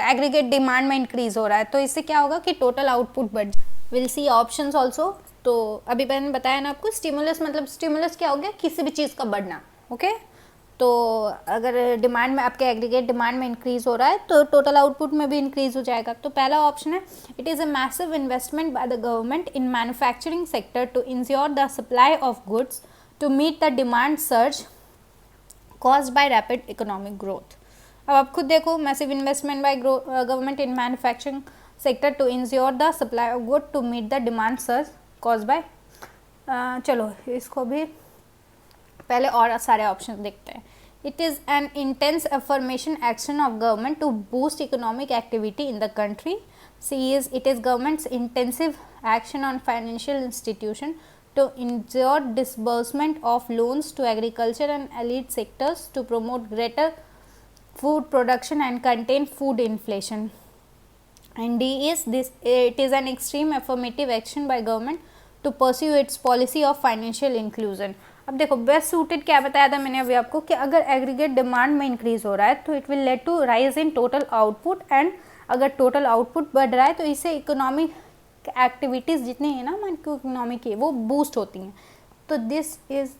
एग्रीगेट डिमांड में इंक्रीज़ हो रहा है तो इससे क्या होगा कि टोटल आउटपुट बढ़ जाए। Will see options also. तो अभी मैंने बताया ना आपको स्टिमुलस मतलब स्टिमुलस क्या हो गया, किसी भी चीज़ का बढ़ना, ओके। तो अगर डिमांड में आपके एग्रीगेट डिमांड में इंक्रीज़ हो रहा है तो टोटल आउटपुट में भी इंक्रीज़ हो जाएगा। तो पहला ऑप्शन है it is a massive investment by the government in manufacturing sector to ensure the supply of goods to meet the demand surge caused by rapid economic growth. अब आप खुद देखो, massive investment by government in manufacturing sector to ensure the supply of good to meet the demand surge caused by. चलो इसको भी पहले और सारे ऑप्शन देखते हैं। It is an intense affirmation action of government to boost economic activity in the country. C is it is government's intensive action on financial institution to ensure disbursement of loans to agriculture and allied sectors to promote greater food production and contain food inflation. And D is this, it is an extreme affirmative action by government to pursue its policy of financial inclusion. अब देखो बेस्ट सूटेड क्या बताया था मैंने अभी आपको कि अगर एग्रीगेट डिमांड में इंक्रीज हो रहा है तो it will lead to rise in total output, and अगर टोटल आउटपुट बढ़ रहा है तो इससे इकोनॉमिक एक्टिविटीज़ जितनी है ना माइक्रो इकोनॉमी की वो बूस्ट होती हैं। तो this is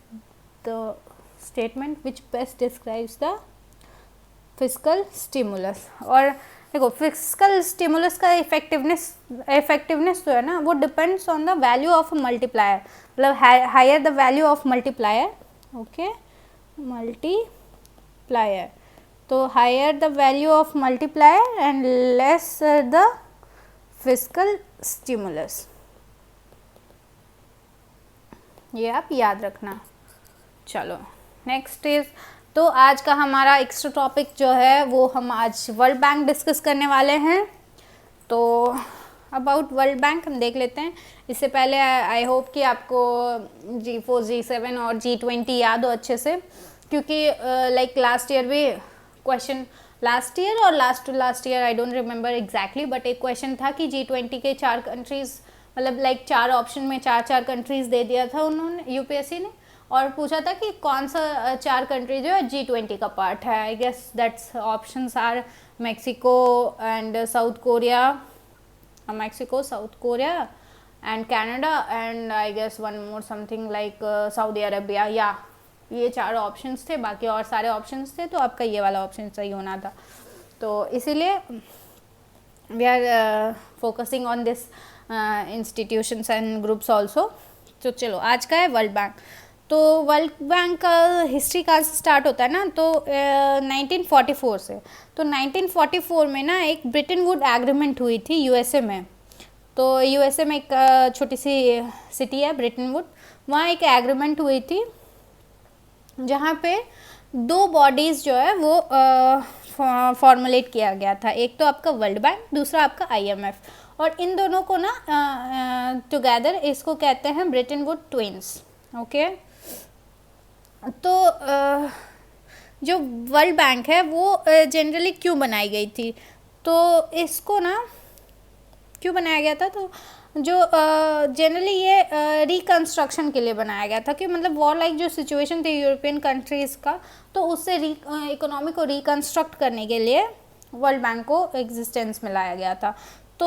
the statement which best describes the fiscal stimulus. और देखो फिस्कल स्टिमुलस का इफेक्टिवनेस जो है ना वो depends on the value of multiplier, मतलब higher the value of multiplier, okay, multiplier. तो higher the value of multiplier and less the fiscal stimulus. ये आप याद रखना। चलो नेक्स्ट इज, तो आज का हमारा एक्स्ट्रा टॉपिक जो है वो हम आज वर्ल्ड बैंक डिस्कस करने वाले हैं। तो अबाउट वर्ल्ड बैंक हम देख लेते हैं। इससे पहले आई होप कि आपको G4, G7 और G20 याद हो अच्छे से, क्योंकि लाइक लास्ट ईयर भी क्वेश्चन, लास्ट ईयर और last year I don't remember exactly, but एक क्वेश्चन था कि G20 के 4 कंट्रीज, मतलब लाइक 4 ऑप्शन में 4 कंट्रीज दे दिया था उन्होंने, यूपीएससी ने, और पूछा था कि कौन सा 4 कंट्री जो है G20 का पार्ट है। I guess that's options are Mexico and South Korea, Mexico, South Korea and Canada and I guess one more something like Saudi Arabia, या ये 4 ऑप्शंस थे, बाकी और सारे ऑप्शंस थे, तो आपका ये वाला ऑप्शन सही होना था। तो इसीलिए we are focusing on this institutions and groups also. तो चलो आज का है वर्ल्ड बैंक। तो वर्ल्ड बैंक का हिस्ट्री कहाँ से स्टार्ट होता है ना, तो 1944 से। तो 1944 में ना एक ब्रिटेन वुड एग्रीमेंट हुई थी यूएसए में। तो यूएसए में एक छोटी सी सिटी है ब्रिटेन वुड, वहाँ एक एग्रीमेंट हुई थी जहाँ पे 2 बॉडीज़ जो है वो फॉर्मुलेट किया गया था। एक तो आपका वर्ल्ड बैंक, दूसरा आपका IMF, और इन दोनों को ना टुगेदर इसको कहते हैं ब्रिटेन वुड ट्विंस। ओके, तो जो वर्ल्ड बैंक है वो जनरली क्यों बनाई गई थी, तो इसको ना क्यों बनाया गया था, तो जो जनरली ये रिकन्स्ट्रक्शन के लिए बनाया गया था, कि मतलब वॉर लाइक जो सिचुएशन थी यूरोपियन कंट्रीज़ का, तो उससे इकोनॉमी को रिकन्स्ट्रक्ट करने के लिए वर्ल्ड बैंक को एग्जिस्टेंस में लाया गया था। तो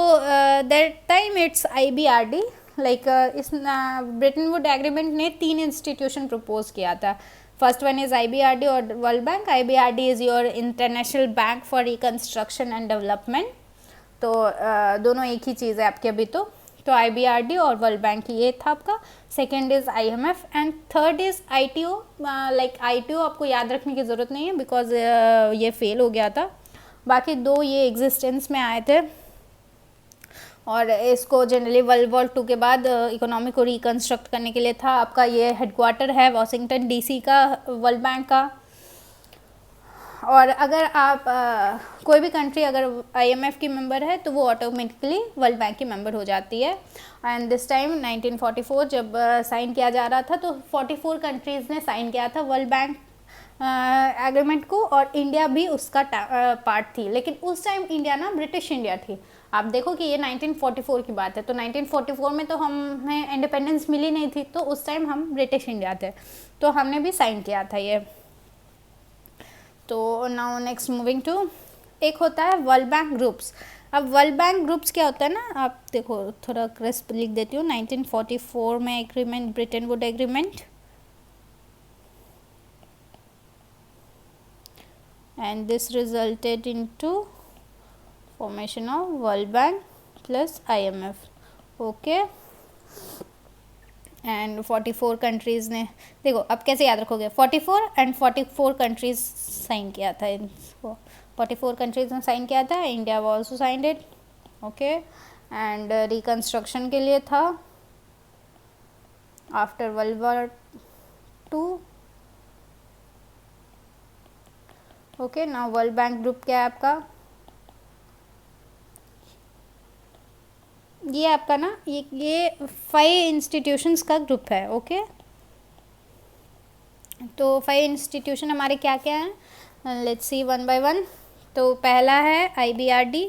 that time it's IBRD, like इस ब्रिटेन वुड एग्रीमेंट ने 3 इंस्टीट्यूशन प्रपोज किया था। फर्स्ट वन इज़ IBRD और world bank. IBRD is your international bank for reconstruction and development. तो दोनों एक ही चीज़ है आपके अभी। तो IBRD और वर्ल्ड बैंक ये था आपका। Second is IMF and third is ITO। Like ITO आपको याद रखने की ज़रूरत नहीं है बिकॉज ये फेल हो गया था। बाकी 2 ये एग्जिस्टेंस में आए थे, और इसको जनरली वर्ल्ड वॉर 2 के बाद इकोनॉमी को रिकन्स्ट्रक्ट करने के लिए था। आपका ये हेडक्वार्टर है वॉशिंगटन DC का, वर्ल्ड बैंक का। और अगर आप कोई भी कंट्री अगर IMF की मेंबर है तो वो ऑटोमेटिकली वर्ल्ड बैंक की मेंबर हो जाती है। एंड दिस टाइम 1944 जब साइन किया जा रहा था, तो 44 कंट्रीज़ ने साइन किया था वर्ल्ड बैंक एग्रीमेंट को, और इंडिया भी उसका पार्ट थी। लेकिन उस टाइम इंडिया ना ब्रिटिश इंडिया थी। आप देखो कि ये 1944 की बात है, तो 1944 में तो हमें इंडिपेंडेंस मिली नहीं थी, तो उस टाइम हम ब्रिटिश इंडिया थे, तो हमने भी साइन किया था ये। तो नाउ नेक्स्ट मूविंग टू, एक होता है वर्ल्ड बैंक ग्रुप्स। अब वर्ल्ड बैंक ग्रुप्स क्या होता है ना, आप देखो थोड़ा क्रिस्प लिख देती हूँ। 1944 में agreement, Britain would agreement, and this resulted into formation of World Bank plus IMF. okay, and 44 countries ने, देखो अब कैसे याद रखोगे, 44 एंड 44 कंट्रीज़ साइन किया था इनको। 44 कंट्रीज़ ने साइन किया था, India also signed it. Okay, and reconstruction के लिए था after world war 2। Okay, now World bank group क्या है आपका, ये आपका ना ये 5 इंस्टीट्यूशंस का ग्रुप है। ओके, तो 5 इंस्टीट्यूशन हमारे क्या क्या हैं, let's see one by one. तो पहला है IBRD।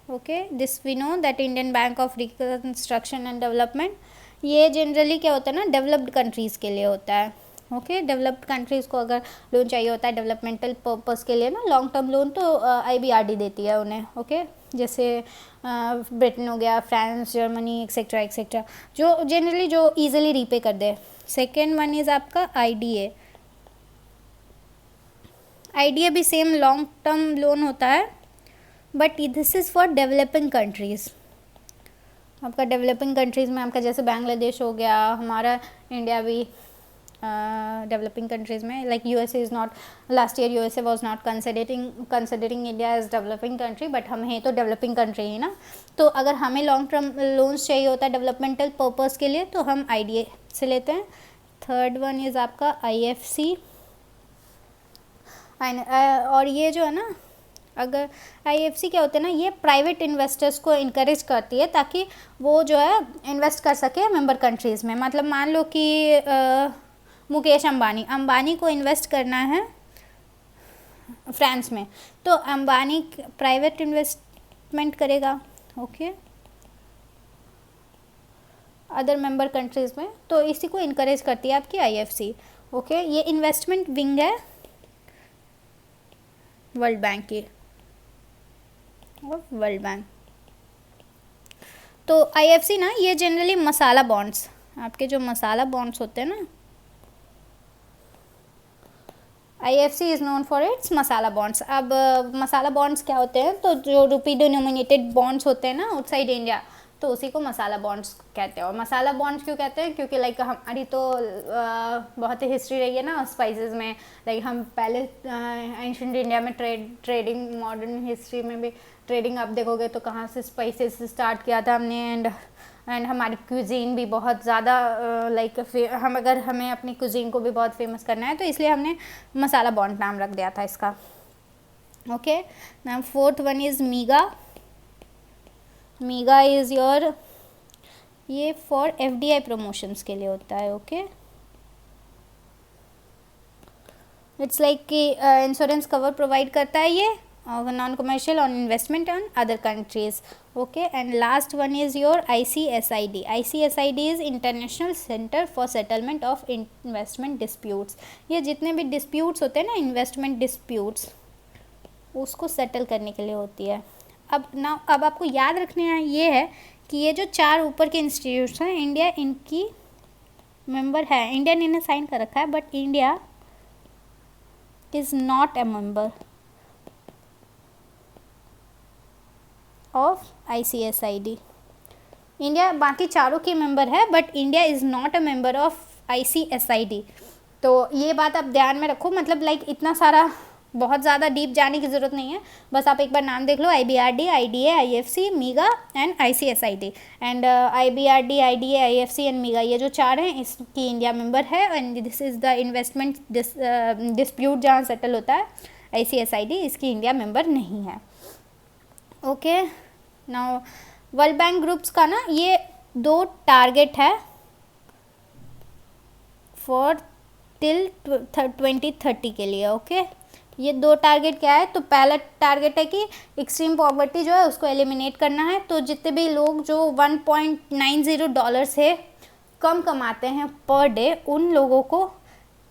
Okay, this we know that Indian bank of reconstruction and development. ये जनरली क्या होता है ना, डेवलप्ड कंट्रीज़ के लिए होता है। ओके, डेवलप्ड कंट्रीज़ को अगर लोन चाहिए होता है डेवलपमेंटल पर्पस के लिए ना, लॉन्ग टर्म लोन, तो IBRD देती है उन्हें। ओके, जैसे ब्रिटेन हो गया, फ्रांस, जर्मनी एक्सेट्रा एक्सेट्रा, जो जनरली जो ईजिली रीपे कर दे। सेकेंड वन इज़ आपका IDA। IDA भी सेम लॉन्ग टर्म लोन होता है, but this is for developing countries. आपका डेवलपिंग कंट्रीज़ में आपका जैसे बांग्लादेश हो गया, हमारा इंडिया भी डेवलपिंग कंट्रीज़ में, like USA is not, last year USA was not considering India as developing country, but हम हैं तो डेवलपिंग कंट्री ही ना। तो अगर हमें लॉन्ग टर्म लोन्स चाहिए होता है डेवलपमेंटल पर्पस के लिए, तो हम IDA से लेते हैं। थर्ड वन इज़ आपका IFC। और ये जो है ना, अगर IFC क्या होते हैं ना, ये प्राइवेट इन्वेस्टर्स को इनकरेज करती है ताकि वो जो है इन्वेस्ट कर सके मेंबर कंट्रीज़ में। मतलब मान लो कि मुकेश अंबानी को इन्वेस्ट करना है फ्रांस में, तो अंबानी प्राइवेट इन्वेस्टमेंट करेगा, ओके, अदर मेंबर कंट्रीज़ में, तो इसी को इनकरेज करती है आपकी IFC, ओके। ये इन्वेस्टमेंट विंग है वर्ल्ड बैंक की, वर्ल्ड बैंक। तो IFC ना, ये जनरली मसाला बॉन्ड्स, आपके जो मसाला बॉन्ड्स होते हैं ना, IFC is known for its masala bonds. अब मसाला बॉन्ड्स क्या होते हैं, तो जो रुपी डिनोमिनेटेड बॉन्ड्स होते हैं ना आउटसाइड इंडिया, तो उसी को मसाला बॉन्ड्स कहते हैं। और मसाला बॉन्ड्स क्यों कहते हैं, क्योंकि लाइक हमारी तो बहुत ही हिस्ट्री रही है ना स्पाइसेस में। लाइक हम पहले एंशिएंट इंडिया में ट्रेडिंग, मॉडर्न हिस्ट्री में भी ट्रेडिंग आप देखोगे तो कहाँ से स्पाइसेस से स्टार्ट किया था हमने। एंड हमारी क्यूजीन भी बहुत ज़्यादा लाइक हमें अपनी क्यूजीन को भी बहुत फेमस करना है, तो इसलिए हमने मसाला बॉन्ड नाम रख दिया था इसका, okay. Now fourth one is मीगा। मीगा is your, ये फॉर FDI प्रमोशंस के लिए होता है, ओके। इट्स लाइक कि इंश्योरेंस कवर प्रोवाइड करता है ये, non commercial on investment on other countries, okay. And last one is your ICSID। ICSID is international centre for settlement of investment disputes. ये जितने भी डिस्प्यूट्स होते हैं ना, इन्वेस्टमेंट डिस्प्यूट्स, उसको सेटल करने के लिए होती है। अब आपको याद रखने ये है कि ये जो 4 ऊपर के इंस्टीट्यूट्स हैं, इंडिया इनकी मेंबर है। इंडिया ने इन्हें साइन कर रखा है, but India is not a member of ICSID। India बाकी चारों की मेंबर है, but India is not a member of ICSID। तो ये बात आप ध्यान में रखो। मतलब लाइक इतना सारा बहुत ज़्यादा डीप जाने की ज़रूरत नहीं है, बस आप एक बार नाम देख लो, IBRD, IDA, IFC, MIGA and ICSID। एंड IBRD, IDA, IFC and MIGA, ये जो 4 हैं इसकी इंडिया मेंबर है। And this is the investment dispute जहाँ सेटल होता है। ICSID इसकी इंडिया मेंबर नहीं है, okay. Now World Bank groups का ना ये 2 टारगेट है फॉर टिल 2030 के लिए, ओके। ये 2 टारगेट क्या है, तो पहला टारगेट है कि एक्सट्रीम पॉवर्टी जो है उसको एलिमिनेट करना है। तो जितने भी लोग जो $1.90 से कम कमाते हैं पर डे, उन लोगों को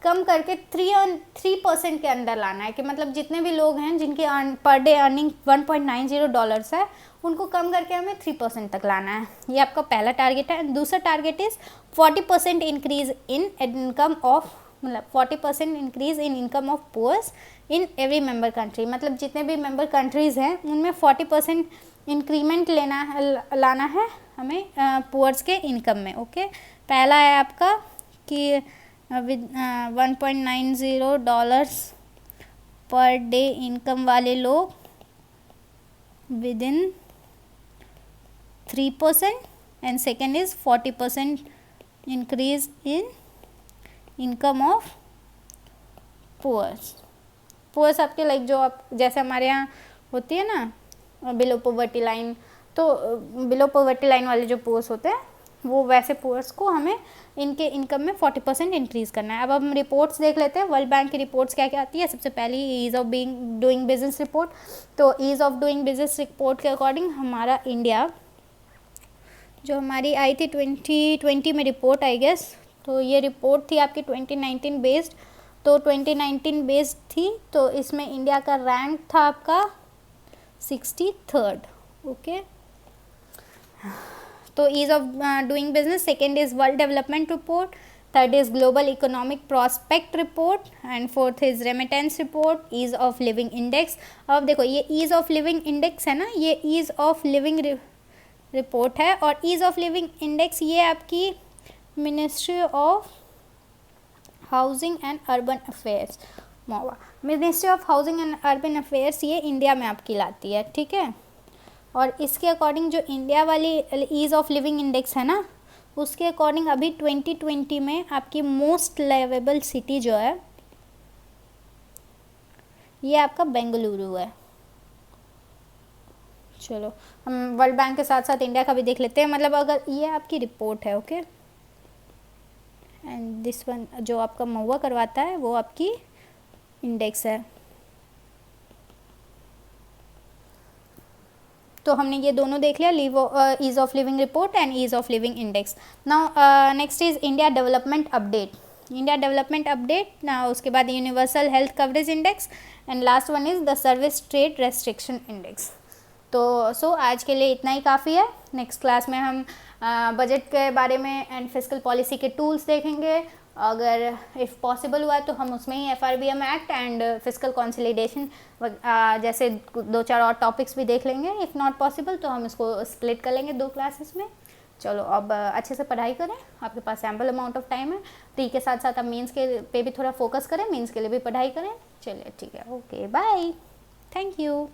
कम करके 3% के अंदर लाना है। कि मतलब जितने भी लोग हैं जिनकी पर डे अर्निंग $1.90 है, उनको कम करके हमें 3% तक लाना है। ये आपका पहला टारगेट है। दूसरा target is 40% increase in income of, मतलब 40% increase in income of poors in every member country. मतलब जितने भी मेंबर कंट्रीज़ हैं उनमें 40% इंक्रीमेंट लाना है हमें पुअर्स के इनकम में, ओके। पहला है आपका कि विद $1.90 पर डे इनकम वाले लोग within 3%, and second is 40% increase in income of poors आपके लाइक जो आप जैसे हमारे यहाँ होती है ना बिलो पॉवर्टी लाइन, तो बिलो पॉवर्टी लाइन वाले जो पुअर्स होते हैं वो वैसे पुअर्स को हमें इनके इनकम में 40% इंक्रीज़ करना है। अब हम रिपोर्ट्स देख लेते हैं, वर्ल्ड बैंक की रिपोर्ट्स क्या क्या आती है। सबसे पहली ease of doing business report. तो ease of doing business report के अकॉर्डिंग हमारा इंडिया जो हमारी आई थी 2020 में रिपोर्ट आई गेस, तो ये रिपोर्ट थी आपकी 2019 बेस्ड, तो 2019 बेस्ड थी, तो इसमें इंडिया का रैंक था आपका 63rd, ओके। तो ease of doing business, second is world development report, third is global economic prospect report, and fourth is remittance report, ease of living index. अब देखो ये ईज़ ऑफ लिविंग इंडेक्स है ना, ये ईज़ ऑफ लिविंग रिपोर्ट है, और ईज़ ऑफ लिविंग इंडेक्स ये आपकी ministry of housing and urban affairs, MoHUA, ministry of housing and urban affairs ये इंडिया में आपकी लाती है, ठीक है। और इसके अकॉर्डिंग जो इंडिया वाली ईज़ ऑफ लिविंग इंडेक्स है ना, उसके अकॉर्डिंग अभी 2020 में आपकी मोस्ट लिवेबल सिटी जो है ये आपका बेंगलुरु है। चलो हम वर्ल्ड बैंक के साथ साथ इंडिया का भी देख लेते हैं, मतलब अगर ये आपकी रिपोर्ट है, ओके, एंड दिस वन जो आपका महुआ करवाता है वो आपकी इंडेक्स है। तो हमने ये दोनों देख लिया, ease of living report and ease of living index. Now next is India development update. India development update ना, उसके बाद universal health coverage index and last one is the service trade restriction index. तो आज के लिए इतना ही काफ़ी है। नेक्स्ट क्लास में हम बजट के बारे में एंड फिजिकल पॉलिसी के टूल्स देखेंगे। अगर इफ़ पॉसिबल हुआ तो हम उसमें ही FRBM act and physical consolidation जैसे 2-4 और टॉपिक्स भी देख लेंगे। इफ़ नॉट पॉसिबल तो हम इसको स्प्लिट कर लेंगे 2 क्लासेस में। चलो अब अच्छे से पढ़ाई करें, आपके पास सैम्पल अमाउंट ऑफ टाइम है। प्री के साथ साथ आप मेंस के पे भी थोड़ा फोकस करें, मेंस के लिए भी पढ़ाई करें। चलिए ठीक है, ओके बाय, थैंक यू।